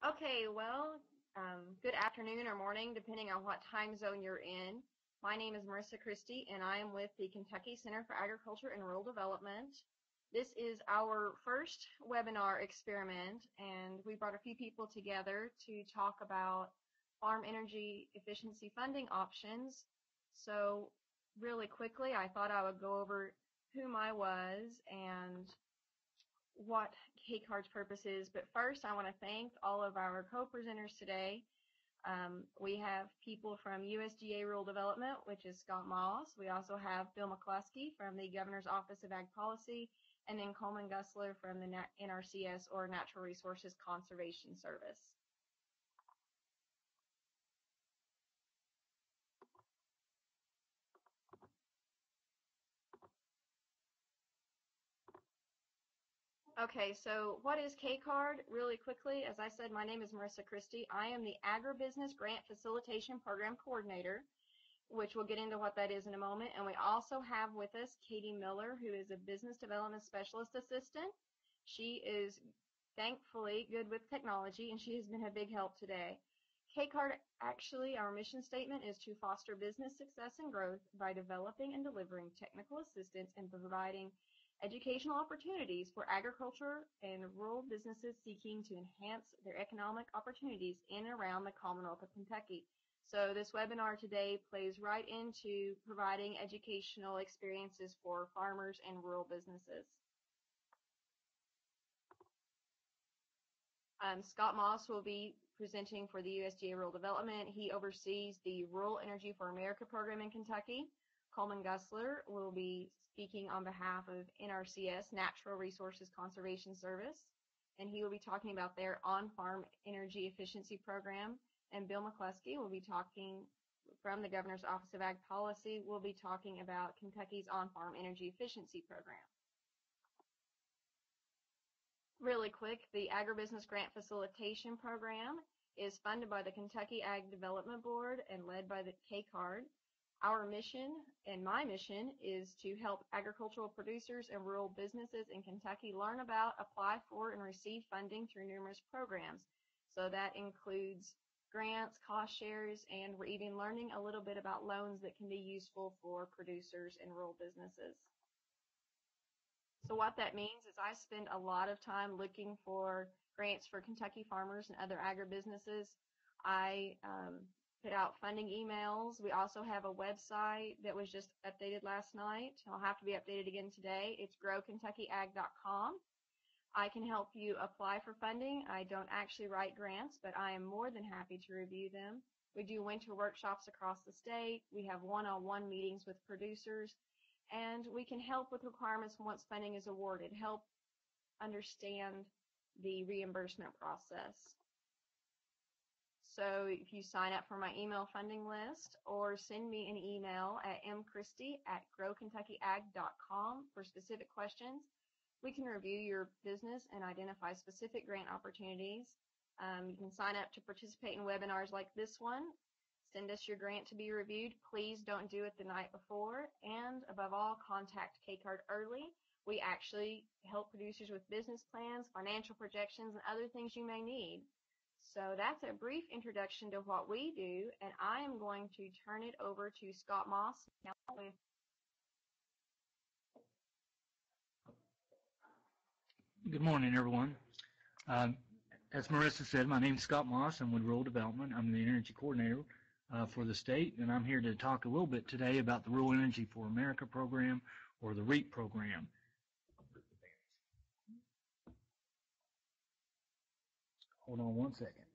Okay, well, good afternoon or morning, depending on what time zone you're in. My name is Myrisa, Christy, and I am with the Kentucky Center for Agriculture and Rural Development. This is our first webinar experiment, and we brought a few people together to talk about farm energy efficiency funding options. So really quickly, I thought I would go over whom I was and what KCARD's purpose is. But first, I want to thank all of our co-presenters today. We have people from USDA-Rural Development, which is Scott Maas. We also have Bill McCloskey from the Governor's Office of Ag Policy, and then Coleman Gusler from the NRCS, or Natural Resources Conservation Service. Okay, so what is KCARD? Really quickly, as I said, my name is Myrisa Christy. I am the Agribusiness Grant Facilitation Program Coordinator, which we'll get into what that is in a moment. And we also have with us Katie Miller, who is a Business Development Specialist Assistant. She is thankfully good with technology, and she has been a big help today. KCARD, actually, our mission statement is to foster business success and growth by developing and delivering technical assistance and providing educational opportunities for agriculture and rural businesses seeking to enhance their economic opportunities in and around the Commonwealth of Kentucky. So this webinar today plays right into providing educational experiences for farmers and rural businesses. Scott Maas will be presenting for the USDA Rural Development. He oversees the Rural Energy for America program in Kentucky. Coleman Gusler will be speaking on behalf of NRCS, Natural Resources Conservation Service, and he will be talking about their on-farm energy efficiency program. And Bill McCloskey will be talking from the Governor's Office of Ag Policy. We'll be talking about Kentucky's on-farm energy efficiency program. Really quick, the Agribusiness Grant Facilitation Program is funded by the Kentucky Ag Development Board and led by the KCARD. Our mission, and my mission, is to help agricultural producers and rural businesses in Kentucky learn about, apply for, and receive funding through numerous programs. So that includes grants, cost shares, and we're even learning a little bit about loans that can be useful for producers and rural businesses. So what that means is I spend a lot of time looking for grants for Kentucky farmers and other agribusinesses. I put out funding emails. We also have a website that was just updated last night. It'll have to be updated again today. It's growkentuckyag.com. I can help you apply for funding. I don't actually write grants, but I am more than happy to review them. We do winter workshops across the state. We have one-on-one meetings with producers, and we can help with requirements once funding is awarded, help understand the reimbursement process. So if you sign up for my email funding list or send me an email at mchristy@growkentuckyag.com for specific questions, we can review your business and identify specific grant opportunities. You can sign up to participate in webinars like this one. Send us your grant to be reviewed. Please don't do it the night before. And above all, contact KCARD early. We actually help producers with business plans, financial projections, and other things you may need. So that's a brief introduction to what we do, and I am going to turn it over to Scott Maas. Good morning, everyone. As Myrisa said, my name is Scott Maas. I'm with Rural Development. I'm the Energy Coordinator for the state, and I'm here to talk a little bit today about the Rural Energy for America program, or the REAP program. Hold on one second.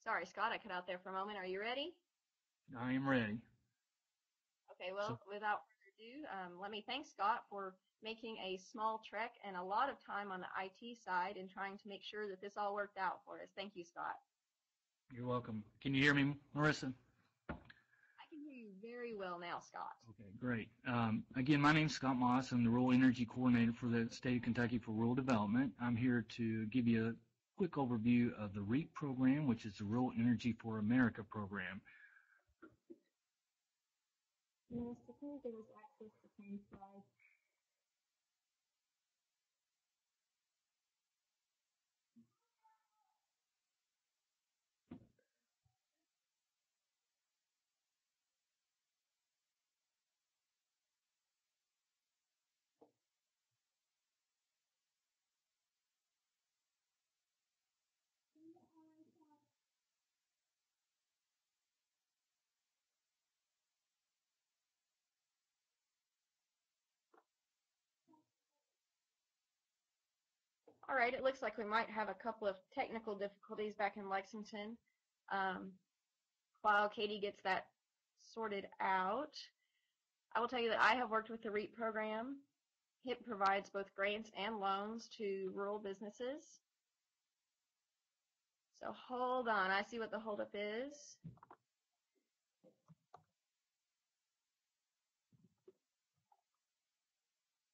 Sorry, Scott, I cut out there for a moment. Are you ready? I am ready. Okay, well, without further ado, let me thank Scott for making a small trek and a lot of time on the IT side and trying to make sure that this all worked out for us. Thank you, Scott. You're welcome. Can you hear me, Myrisa? I can hear you very well now, Scott. Okay, great. Again, my name is Scott Maas. I'm the Rural Energy Coordinator for the state of Kentucky for Rural Development. I'm here to give you a quick overview of the REAP program, which is the Rural Energy for America program. Myrisa, can you give us access to same slide? All right, it looks like we might have a couple of technical difficulties back in Lexington. While Katie gets that sorted out, I will tell you that I have worked with the REAP program. HIP provides both grants and loans to rural businesses. So hold on, I see what the holdup is.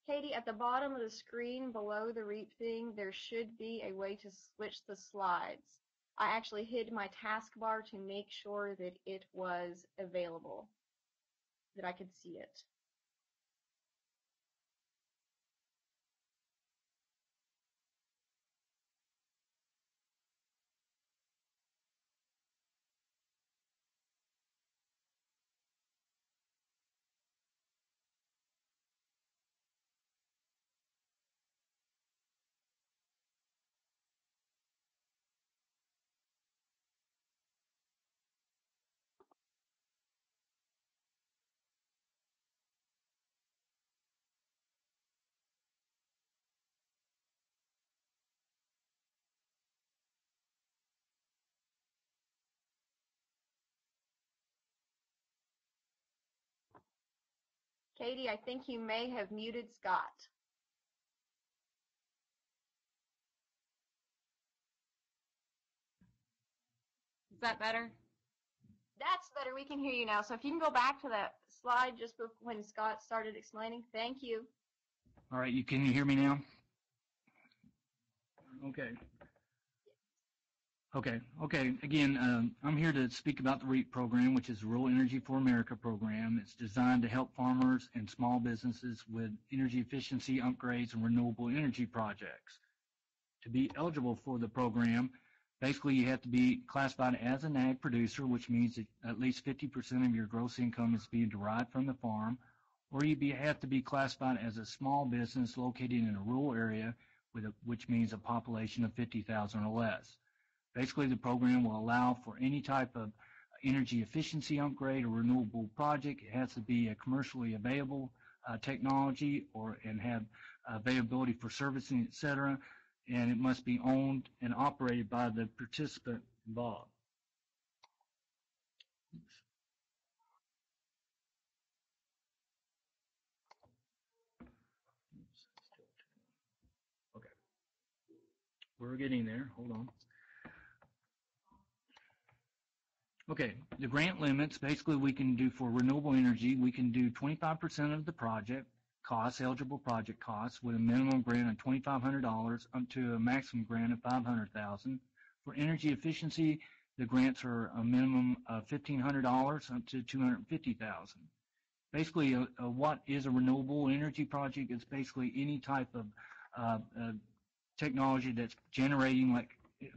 Katie, at the bottom of the screen below the REAP thing, there should be a way to switch the slides. I actually hid my taskbar to make sure that it was available, that I could see it. Katie, I think you may have muted Scott. Is that better? That's better. We can hear you now. So if you can go back to that slide just when Scott started explaining. Thank you. All right, can you hear me now? Okay. Okay. Again, I'm here to speak about the REAP program, which is the Rural Energy for America program. It's designed to help farmers and small businesses with energy efficiency upgrades and renewable energy projects. To be eligible for the program, basically you have to be classified as an ag producer, which means that at least 50% of your gross income is being derived from the farm, or you have to be classified as a small business located in a rural area, which means a population of 50,000 or less. Basically, the program will allow for any type of energy efficiency upgrade or renewable project. It has to be a commercially available technology and have availability for servicing, etc. And it must be owned and operated by the participant involved. Okay. We're getting there. Hold on. Okay, the grant limits, basically we can do for renewable energy, we can do 25% of the project costs, eligible project costs, with a minimum grant of $2,500 up to a maximum grant of $500,000. For energy efficiency, the grants are a minimum of $1,500 up to $250,000. Basically, what is a renewable energy project? It's basically any type of technology that's generating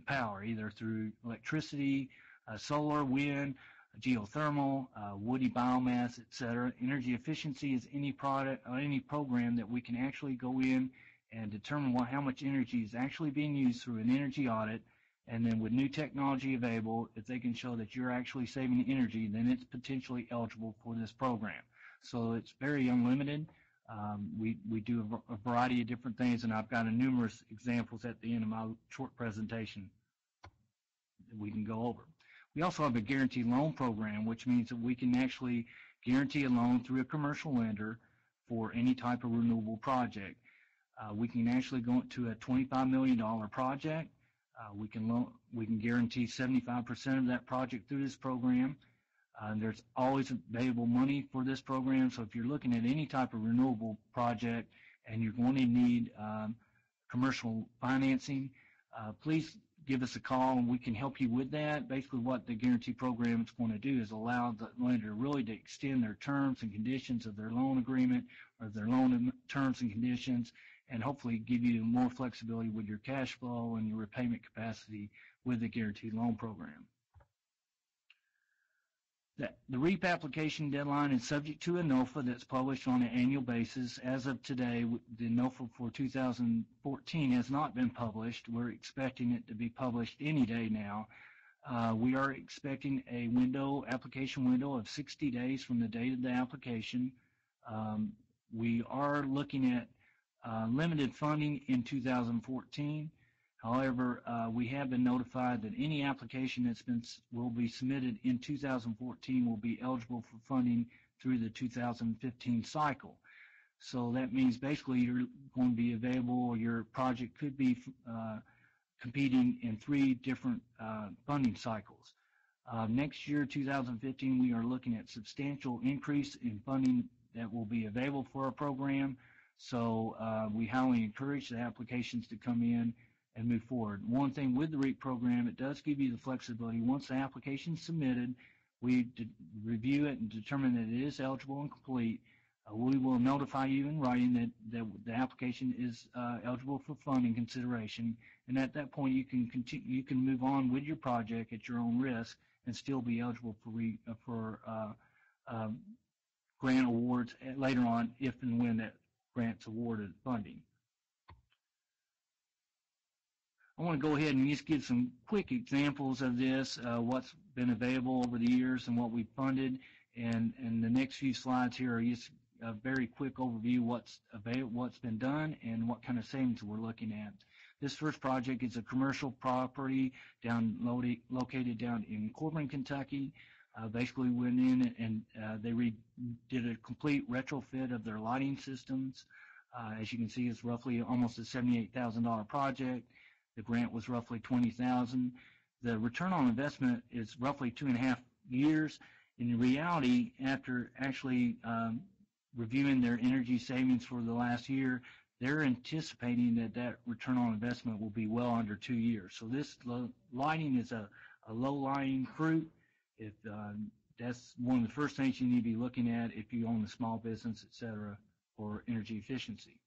power, either through electricity, solar, wind, geothermal, woody biomass, etc. Energy efficiency is any product or any program that we can actually go in and determine how much energy is actually being used through an energy audit. And then with new technology available, if they can show that you're actually saving energy, then it's potentially eligible for this program. So it's very unlimited. We do a variety of different things, and I've got numerous examples at the end of my short presentation that we can go over. We also have a guaranteed loan program, which means that we can actually guarantee a loan through a commercial lender for any type of renewable project. We can actually go to a $25 million project. We can guarantee 75% of that project through this program. There's always available money for this program, so if you're looking at any type of renewable project and you're going to need commercial financing, please give us a call and we can help you with that. Basically what the guarantee program is going to do is allow the lender really to extend their terms and conditions of their loan agreement or their loan terms and conditions, and hopefully give you more flexibility with your cash flow and your repayment capacity with the guaranteed loan program. The REAP application deadline is subject to a NOFA that's published on an annual basis. As of today, the NOFA for 2014 has not been published. We're expecting it to be published any day now. We are expecting a application window of 60 days from the date of the application. We are looking at limited funding in 2014. However, we have been notified that any application will be submitted in 2014 will be eligible for funding through the 2015 cycle. So that means basically you're going to be available, or your project could be competing in 3 different funding cycles. Next year, 2015, we are looking at substantial increase in funding that will be available for our program. So we highly encourage the applications to come in and move forward. One thing with the REAP program, it does give you the flexibility. Once the application is submitted, we review it and determine that it is eligible and complete. We will notify you in writing that the application is eligible for funding consideration, and at that point you can move on with your project at your own risk and still be eligible for grant awards later on if and when that grant's awarded funding. I want to go ahead and just give some quick examples of this, what's been available over the years and what we've funded, and the next few slides here are just a very quick overview what's been done and what kind of savings we're looking at. This first project is a commercial property located down in Coleman, Kentucky. Basically went in and they did a complete retrofit of their lighting systems. As you can see, it's roughly almost a $78,000 project. The grant was roughly $20,000. The return on investment is roughly 2.5 years. In reality, after actually reviewing their energy savings for the last year, they're anticipating that return on investment will be well under 2 years. So this lighting is a low-lying fruit. That's one of the first things you need to be looking at if you own a small business, etc., for energy efficiency.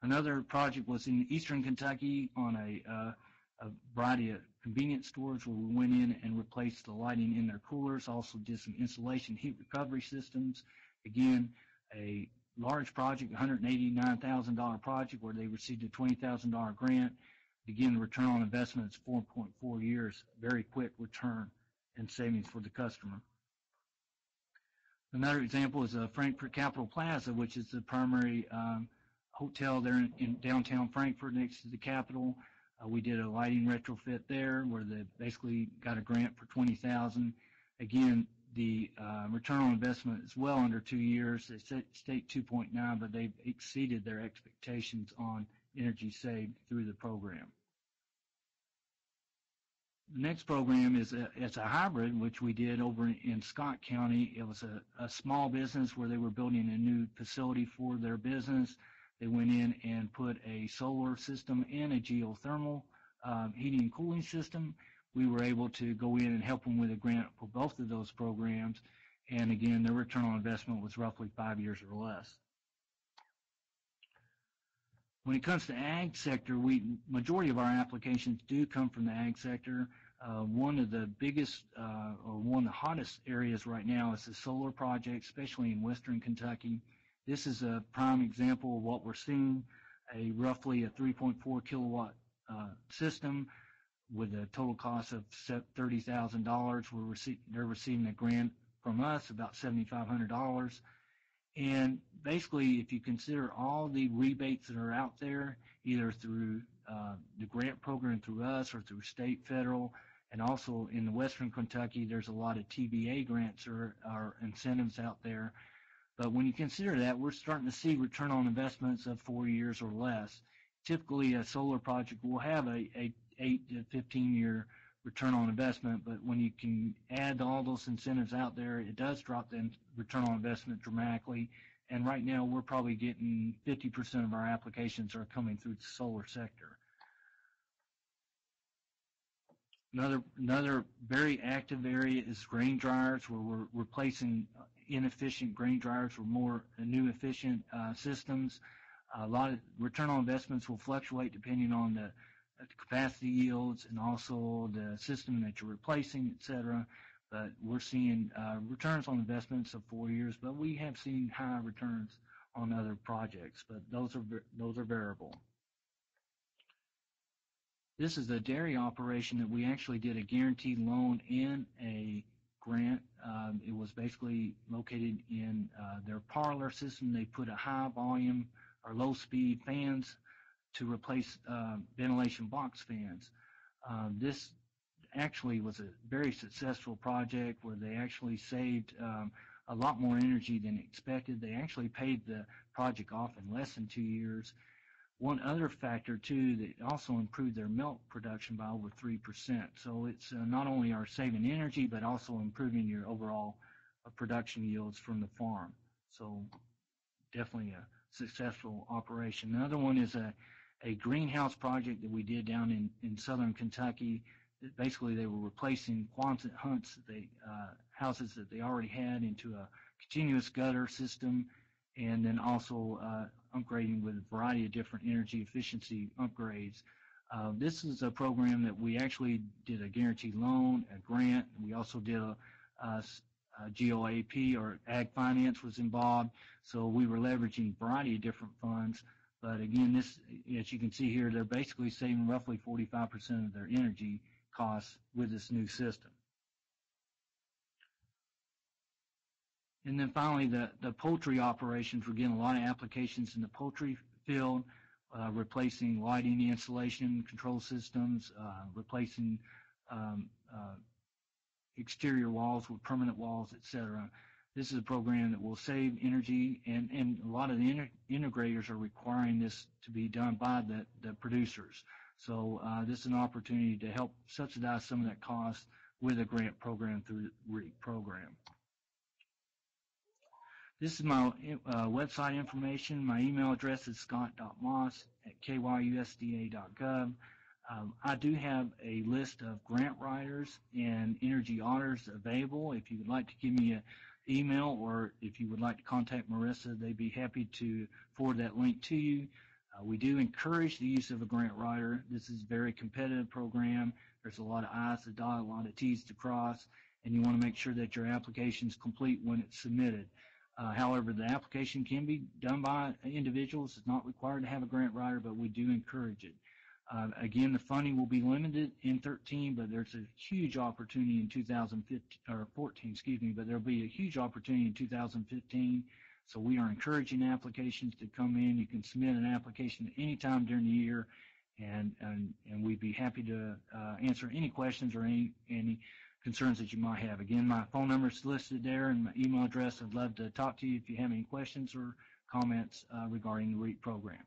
Another project was in eastern Kentucky on a variety of convenience stores where we went in and replaced the lighting in their coolers, also did some insulation heat recovery systems. Again, a large project, $189,000 project where they received a $20,000 grant. Again, the return on investment is 4.4 years, very quick return and savings for the customer. Another example is Frankfurt Capitol Plaza, which is the primary hotel there in downtown Frankfurt next to the Capitol. We did a lighting retrofit there where they basically got a grant for $20,000. Again, the return on investment is well under 2 years. They state 2.9, but they've exceeded their expectations on energy saved through the program. The next program is it's a hybrid, which we did over in Scott County. It was a small business where they were building a new facility for their business. They went in and put a solar system and a geothermal heating and cooling system. We were able to go in and help them with a grant for both of those programs. And again, their return on investment was roughly 5 years or less. When it comes to ag sector, majority of our applications do come from the ag sector. One of the biggest or one of the hottest areas right now is the solar project, especially in western Kentucky. This is a prime example of what we're seeing, roughly a 3.4 kilowatt system with a total cost of $30,000. They're receiving a grant from us, about $7,500. And basically, if you consider all the rebates that are out there, either through the grant program through us or through state, federal, and also in the western Kentucky, there's a lot of TBA grants or incentives out there. But when you consider that, we're starting to see return on investments of 4 years or less. Typically, a solar project will have a 8 to 15 year return on investment, but when you can add all those incentives out there, it does drop the return on investment dramatically. And right now, we're probably getting 50% of our applications are coming through the solar sector. Another very active area is grain dryers, where we're replacing inefficient grain dryers with more new efficient systems. A lot of return on investments will fluctuate depending on the capacity yields and also the system that you're replacing, et cetera. But we're seeing returns on investments of 4 years, but we have seen high returns on other projects, but those are variable. This is a dairy operation that we actually did a guaranteed loan and a grant. It was basically located in their parlor system. They put a high volume or low speed fans to replace ventilation box fans. This actually was a very successful project where they actually saved a lot more energy than expected. They actually paid the project off in less than 2 years. One other factor, too, that also improved their milk production by over 3%. So it's not only are saving energy, but also improving your overall production yields from the farm. So definitely a successful operation. Another one is a greenhouse project that we did down in southern Kentucky. Basically, they were replacing Quonset houses that they already had into a continuous gutter system, and then also upgrading with a variety of different energy efficiency upgrades. This is a program that we actually did a guaranteed loan, a grant. We also did a GOAP, or Ag Finance was involved. So we were leveraging a variety of different funds. But again, this, as you can see here, they're basically saving roughly 45% of their energy costs with this new system. And then finally, the poultry operations. We're getting a lot of applications in the poultry field, replacing lighting, insulation, control systems, replacing exterior walls with permanent walls, etc. This is a program that will save energy, and a lot of the integrators are requiring this to be done by the producers. So this is an opportunity to help subsidize some of that cost with a grant program through the REAP program. This is my website information. My email address is scott.moss@kyusda.gov. I do have a list of grant writers and energy auditors available. If you would like to give me an email, or if you would like to contact Myrisa, they'd be happy to forward that link to you. We do encourage the use of a grant writer. This is a very competitive program. There's a lot of I's to dot, a lot of T's to cross, and you want to make sure that your application is complete when it's submitted. However, the application can be done by individuals. It's not required to have a grant writer, but we do encourage it. Again, the funding will be limited in 13, but there's a huge opportunity in 2014, but there'll be a huge opportunity in 2015. So we are encouraging applications to come in. You can submit an application at any time during the year, and we'd be happy to answer any questions or any concerns that you might have. Again, my phone number is listed there, and my email address. I'd love to talk to you if you have any questions or comments regarding the REAP program.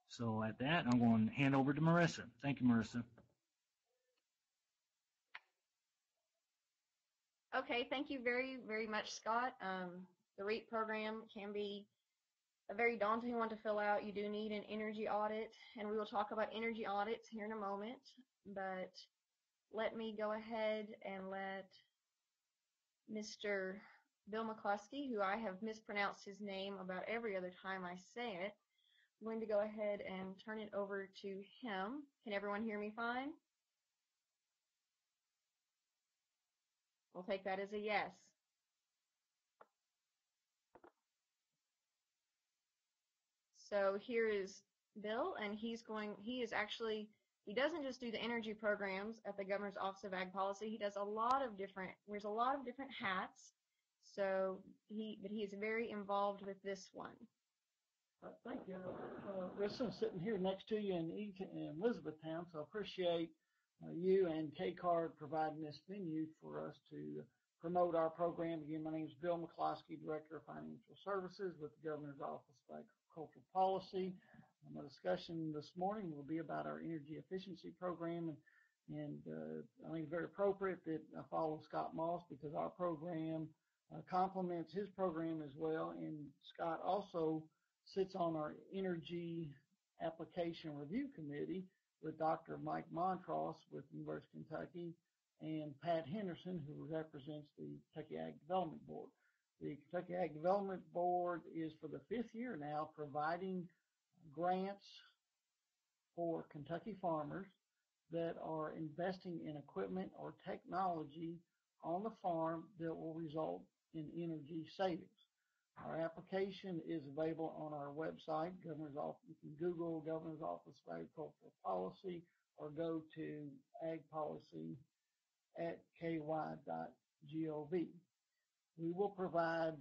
So at that, I'm going to hand over to Myrisa. Thank you, Myrisa. Okay, thank you very, very much, Scott. The REAP program can be a very daunting one to fill out. You do need an energy audit, and we will talk about energy audits here in a moment. But let me go ahead and let Mr. Bill McCloskey, who I have mispronounced his name about every other time I say it, I'm going to go ahead and turn it over to him. Can everyone hear me fine? We'll take that as a yes. So here is Bill, and he doesn't just do the energy programs at the Governor's Office of Ag Policy. He does wears a lot of different hats. So he is very involved with this one. Thank you. Myrisa, sitting here next to you in Elizabethtown, so I appreciate you and KCARD providing this venue for us to promote our program. Again, my name is Bill McCloskey, Director of Financial Services with the Governor's Office of Agricultural Policy. My discussion this morning will be about our energy efficiency program, and I think it's very appropriate that I follow Scott Maas, because our program complements his program as well, and Scott also sits on our Energy Application Review Committee, with Dr. Mike Montross with the University of Kentucky and Pat Henderson, who represents the Kentucky Ag Development Board. The Kentucky Ag Development Board is for the 5th year now providing grants for Kentucky farmers that are investing in equipment or technology on the farm that will result in energy savings. Our application is available on our website, Governor's Office. You can Google Governor's Office of Agricultural Policy or go to agpolicy at ky.gov. We will provide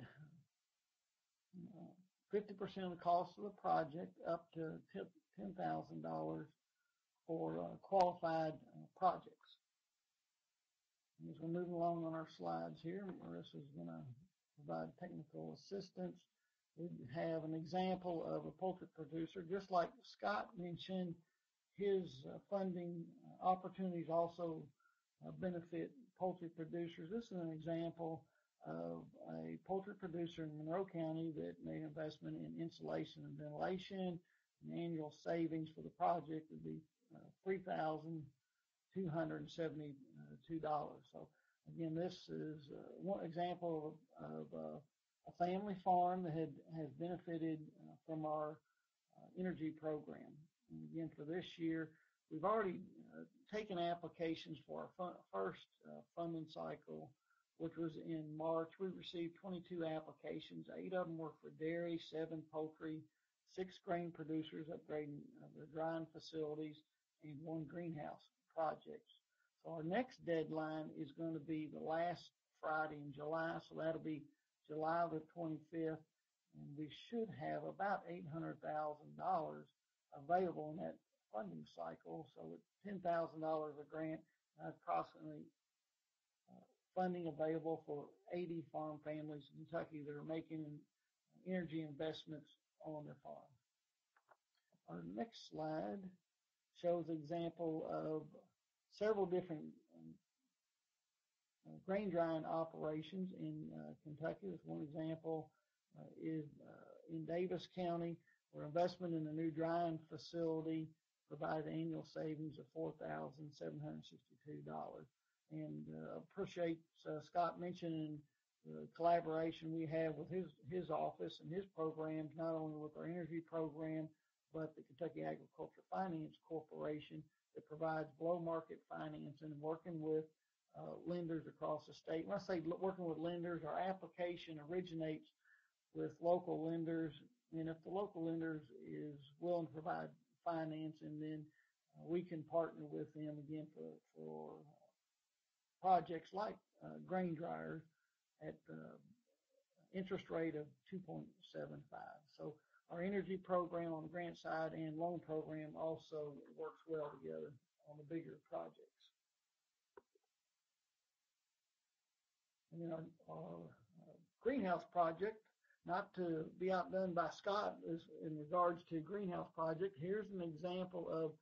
50% of the cost of the project, up to $10,000 for qualified projects. As we're moving along on our slides here, Myrisa is going to provide technical assistance. We have an example of a poultry producer, just like Scott mentioned. His funding opportunities also benefit poultry producers. This is an example of a poultry producer in Monroe County that made an investment in insulation and ventilation. The annual savings for the project would be $3,272. So again, this is one example of a family farm that has benefited from our energy program. And again, for this year, we've already taken applications for our first funding cycle, which was in March. We received 22 applications. 8 of them were for dairy, 7 poultry, 6 grain producers upgrading their drying facilities, and 1 greenhouse project. So our next deadline is going to be the last Friday in July, so that'll be July the 25th, and we should have about $800,000 available in that funding cycle. So with $10,000 a grant, approximately funding available for 80 farm families in Kentucky that are making energy investments on their farm. Our next slide shows an example of several different grain drying operations in Kentucky. This one example is in Davis County, where investment in a new drying facility provided annual savings of $4,762. And appreciate Scott mentioning the collaboration we have with his office and his programs, not only with our energy program, but the Kentucky Agriculture Finance Corporation that provides below market financing, working with lenders across the state. When I say working with lenders, our application originates with local lenders, and if the local lenders is willing to provide financing, then we can partner with them again for projects like grain dryers at interest rate of 2.75. So our energy program on the grant side and loan program also works well together on the bigger projects. And then our greenhouse project, not to be outdone by Scott is in regards to greenhouse project. Here's an example of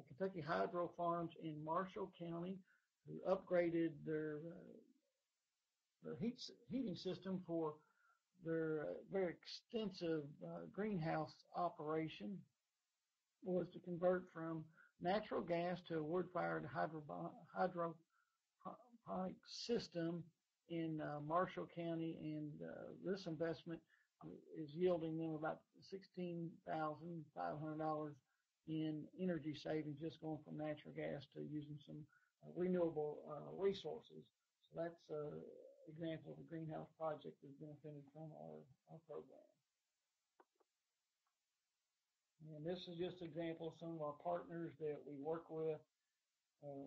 Kentucky Hydro Farms in Marshall County, who upgraded their heating system for their very extensive greenhouse operation. Was to convert from natural gas to a wood-fired hydroponic system in Marshall County, and this investment is yielding them about $16,500 in energy savings, just going from natural gas to using some renewable resources. So that's an example of a greenhouse project that's benefited from our program. And this is just an example of some of our partners that we work with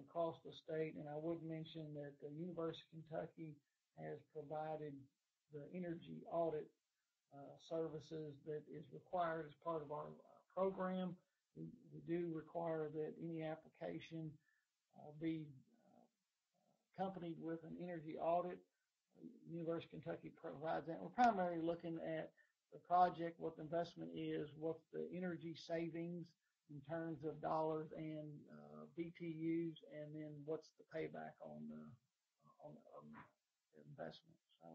across the state. And I would mention that the University of Kentucky has provided the energy audit services that is required as part of our program. We do require that any application be accompanied with an energy audit. The University of Kentucky provides that. We're primarily looking at the project, what the investment is, what's the energy savings in terms of dollars and BTUs, and then what's the payback on the investment. So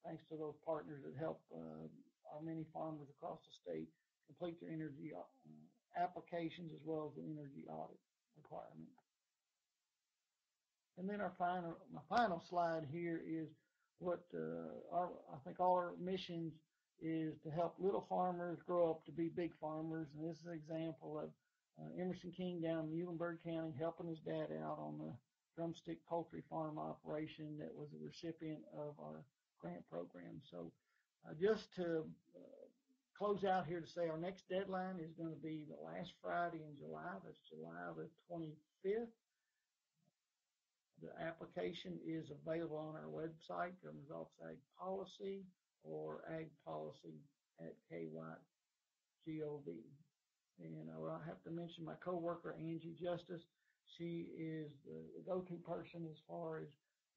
thanks to those partners that help our many farmers across the state complete their energy applications as well as the energy audit requirement. And then my final slide here is what I think all our missions is to help little farmers grow up to be big farmers. And this is an example of Emerson King down in Muhlenberg County helping his dad out on the drumstick poultry farm operation that was a recipient of our grant program. So just to close out here to say our next deadline is going to be the last Friday in July. That's July the 25th. The application is available on our website, Government Office Ag Policy or Ag Policy at KY.gov. And I will have to mention my coworker, Angie Justice. She is the go-to person as far as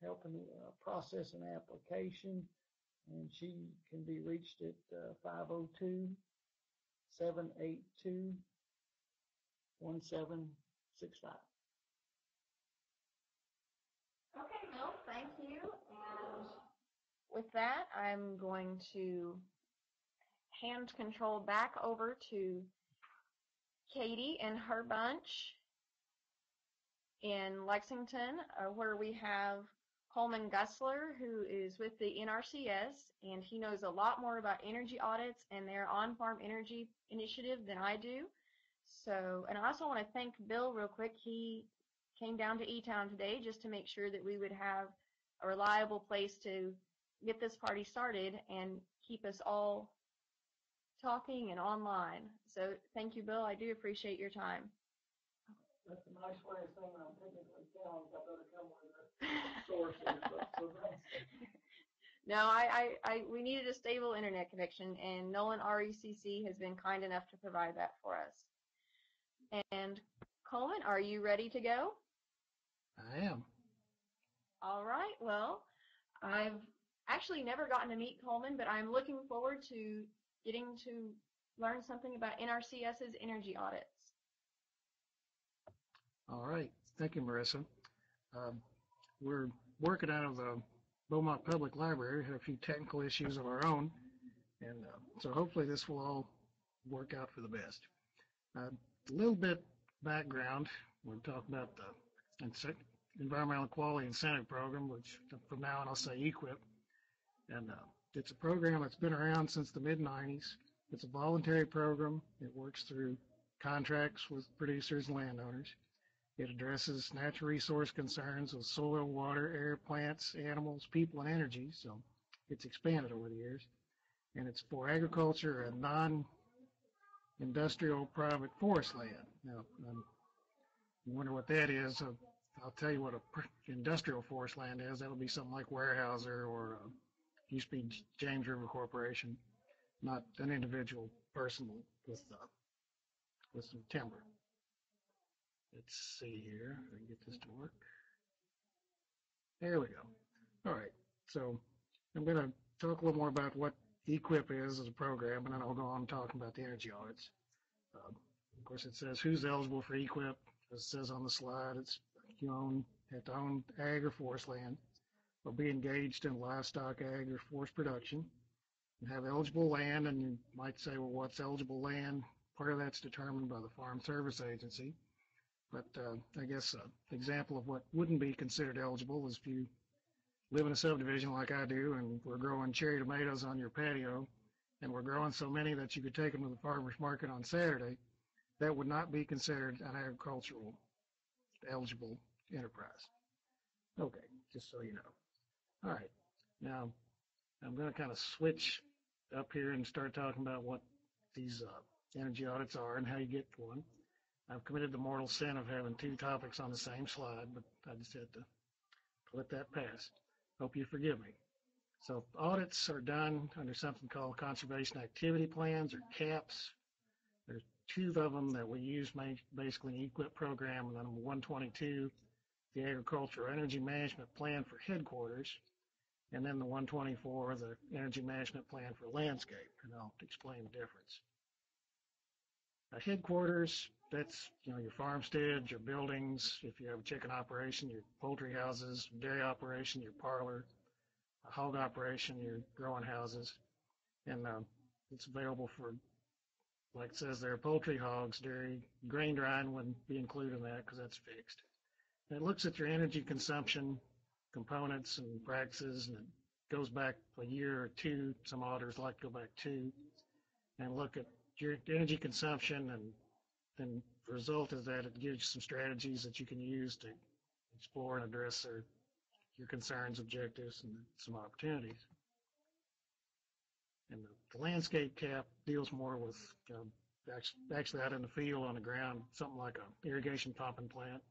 helping process an application. And she can be reached at 502-782-1765. Okay, Bill, thank you. And with that, I'm going to hand control back over to Katie and her bunch in Lexington, where we have Coleman Gusler, who is with the NRCS, and he knows a lot more about energy audits and their on-farm energy initiative than I do. So, and I also want to thank Bill real quick. He came down to E-Town today just to make sure that we would have a reliable place to get this party started and keep us all talking and online. So thank you, Bill. I do appreciate your time. That's a nice way of saying I'm technically challenged. I better come with a source and stuff. So No, we needed a stable internet connection, and Nolan RECC has been kind enough to provide that for us. And Coleman, are you ready to go? I am. All right. Well, I've actually never gotten to meet Coleman, but I'm looking forward to getting to learn something about NRCS's energy audits. All right. Thank you, Myrisa. We're working out of the Beaumont Public Library. Had a few technical issues of our own, and so hopefully this will all work out for the best. A little bit background. We're talking about the Environmental Quality Incentive Program, which from now on I'll say EQIP. And it's a program that's been around since the mid-90s. It's a voluntary program. It works through contracts with producers and landowners. It addresses natural resource concerns of soil, water, air, plants, animals, people, and energy. So it's expanded over the years. And it's for agriculture and non-industrial private forest land. Now, you wonder what that is. I'll tell you what a industrial forest land is. That'll be something like Weyerhaeuser or used to be James River Corporation, not an individual person with some timber. Let's see here if I can get this to work. There we go. All right. So I'm going to talk a little more about what EQIP is as a program, and then I'll go on talking about the energy audits. Of course, it says who's eligible for EQIP. As it says on the slide, it's you have to own ag or forest land, or be engaged in livestock, ag, or forest production, and have eligible land. And you might say, well, what's eligible land? Part of that's determined by the Farm Service Agency. But I guess an example of what wouldn't be considered eligible is if you live in a subdivision like I do, and we're growing cherry tomatoes on your patio, and we're growing so many that you could take them to the farmer's market on Saturday, that would not be considered an agricultural eligible enterprise. Okay, just so you know. All right, now I'm going to kind of switch up here and start talking about what these energy audits are and how you get one. I've committed the mortal sin of having two topics on the same slide, but I just had to let that pass. Hope you forgive me. So audits are done under something called Conservation Activity Plans, or CAPs. There's two of them that we use basically in the EQIP program, and then 122, the Agricultural Energy Management Plan for headquarters, and then the 124, the Energy Management Plan for landscape, and I'll explain the difference. Headquarters, that's your farmstead, your buildings, if you have a chicken operation, your poultry houses, dairy operation, your parlor, a hog operation, your growing houses, and it's available for like it says there, poultry, hogs, dairy, grain drying wouldn't be included in that because that's fixed. And it looks at your energy consumption components and practices, and it goes back a year or two. Some auditors like to go back 2 and look at your energy consumption, and then the result is that it gives you some strategies that you can use to explore and address your concerns, objectives, and some opportunities. And the landscape cap deals more with actually out in the field on the ground, something like a irrigation pumping plant.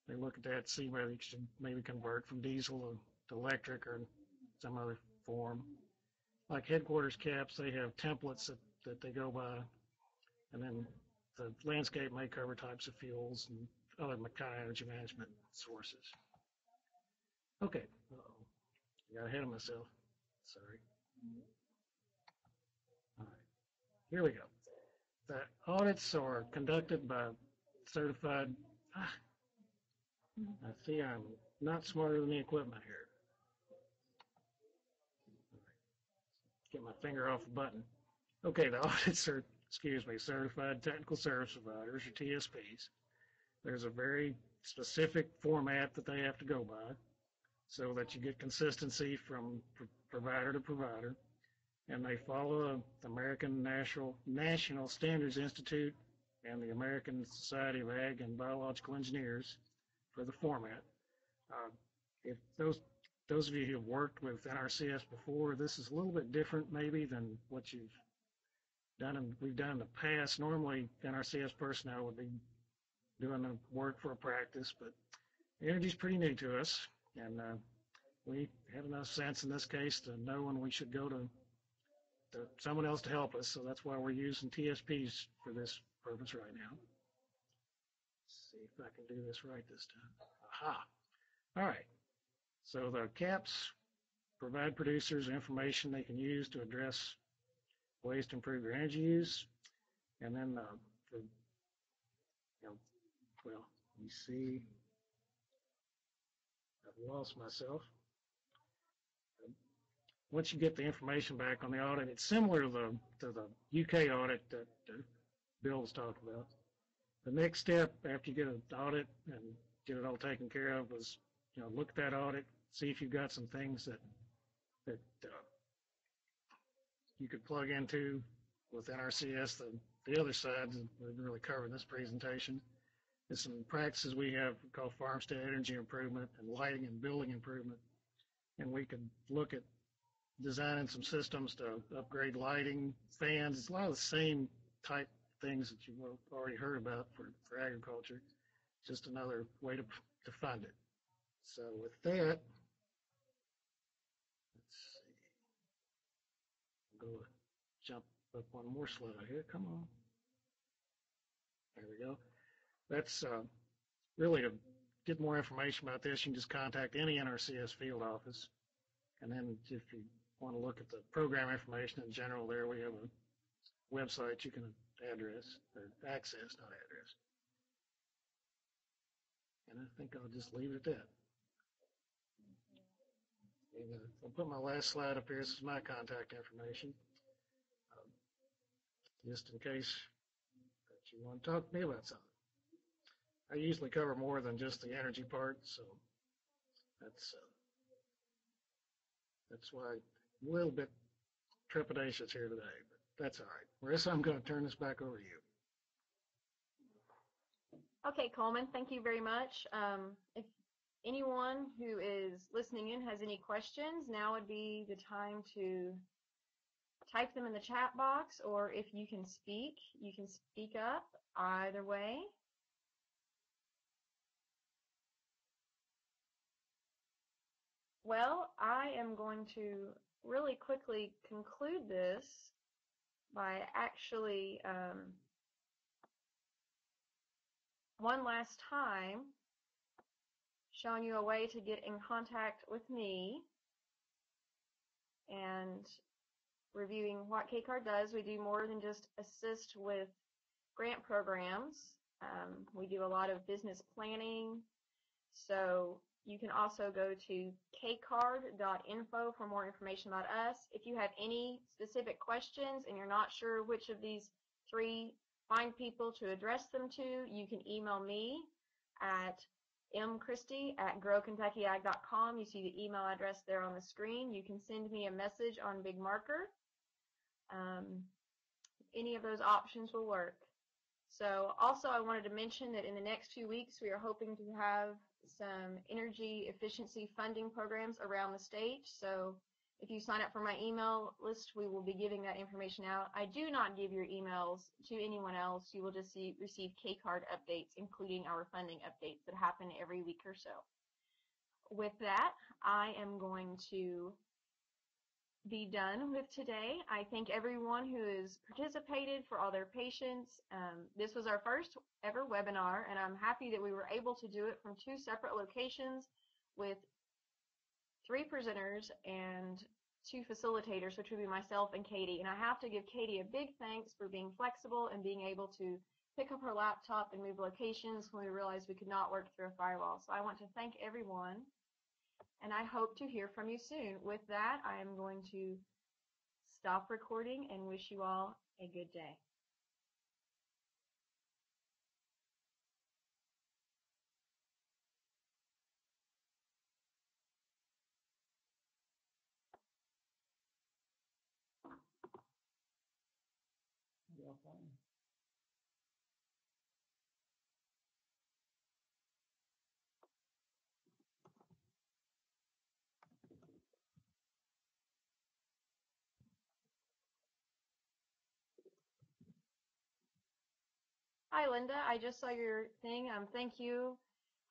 They look at that, see whether you should maybe convert from diesel to electric or some other form. Like headquarters caps, they have templates that they go by, and then the landscape may cover types of fuels and other kind of energy management sources. Okay, I got ahead of myself. Sorry. All right, here we go. The audits are conducted by certified. I see I'm not smarter than the equipment here. Get my finger off the button. Okay, the audits are, certified technical service providers, or TSPs. There's a very specific format that they have to go by so that you get consistency from provider to provider. And they follow the American National Standards Institute and the American Society of Ag and Biological Engineers for the format. If those of you who have worked with NRCS before, this is a little bit different maybe than what you've done and we've done in the past. Normally, NRCS personnel would be doing the work for a practice, but energy's pretty new to us, and we have enough sense in this case to know when we should go to someone else to help us, so that's why we're using TSPs for this purpose right now. Let's see if I can do this right this time. Aha! All right. So the caps provide producers information they can use to address ways to improve their energy use, and then well, you see, I've lost myself. Once you get the information back on the audit, it's similar to the UK audit that Bill was talking about. The next step after you get an audit and get it all taken care of was, look at that audit, see if you've got some things that you could plug into with NRCS. The other side that we didn't really cover in this presentation is some practices we have called farmstead energy improvement and lighting and building improvement. And we could look at designing some systems to upgrade lighting, fans. It's a lot of the same type things that you've already heard about for agriculture, just another way to fund it. So with that, let's see. I'm going to jump up one more slide here. Come on. There we go. That's really to get more information about this, you can just contact any NRCS field office. And then if you want to look at the program information in general, there we have a website you can address, or access, not address. And I think I'll just leave it at that. And I'll put my last slide up here. This is my contact information. Just in case that you want to talk to me about something. I usually cover more than just the energy part, so that's why I'm a little bit trepidatious here today, but that's all right. Myrisa, I'm going to turn this back over to you. Okay, Coleman, thank you very much. If anyone who is listening in has any questions, now would be the time to type them in the chat box, or if you can speak up, either way. Well, I am going to really quickly conclude this by actually one last time showing you a way to get in contact with me and reviewing what KCARD does. We do more than just assist with grant programs. We do a lot of business planning. So you can also go to kcard.info for more information about us. If you have any specific questions and you're not sure which of these 3, find people to address them to, you can email me at mchristy@growkentuckyag.com. You see the email address there on the screen. You can send me a message on Big Marker. Any of those options will work. So also I wanted to mention that in the next few weeks we are hoping to have some energy efficiency funding programs around the state. So if you sign up for my email list, we will be giving that information out. I do not give your emails to anyone else. You will just receive KCARD updates, including our funding updates that happen every week or so. With that, I am going to be done with today. I thank everyone who has participated for all their patience. This was our first ever webinar, and I'm happy that we were able to do it from 2 separate locations with 3 presenters and 2 facilitators, which would be myself and Katie. And I have to give Katie a big thanks for being flexible and being able to pick up her laptop and move locations when we realized we could not work through a firewall. So I want to thank everyone, and I hope to hear from you soon. With that, I am going to stop recording and wish you all a good day. Hi, Linda. I just saw your thing. Thank you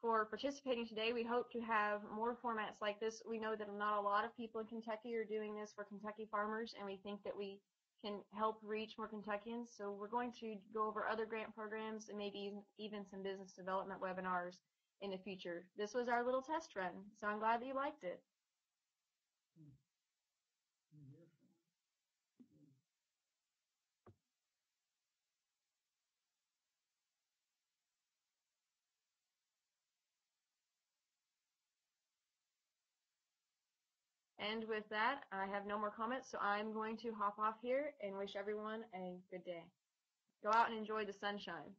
for participating today. We hope to have more formats like this. We know that not a lot of people in Kentucky are doing this for Kentucky farmers, and we think that we can help reach more Kentuckians. So we're going to go over other grant programs and maybe even some business development webinars in the future. This was our little test run, so I'm glad that you liked it. And with that, I have no more comments, so I'm going to hop off here and wish everyone a good day. Go out and enjoy the sunshine.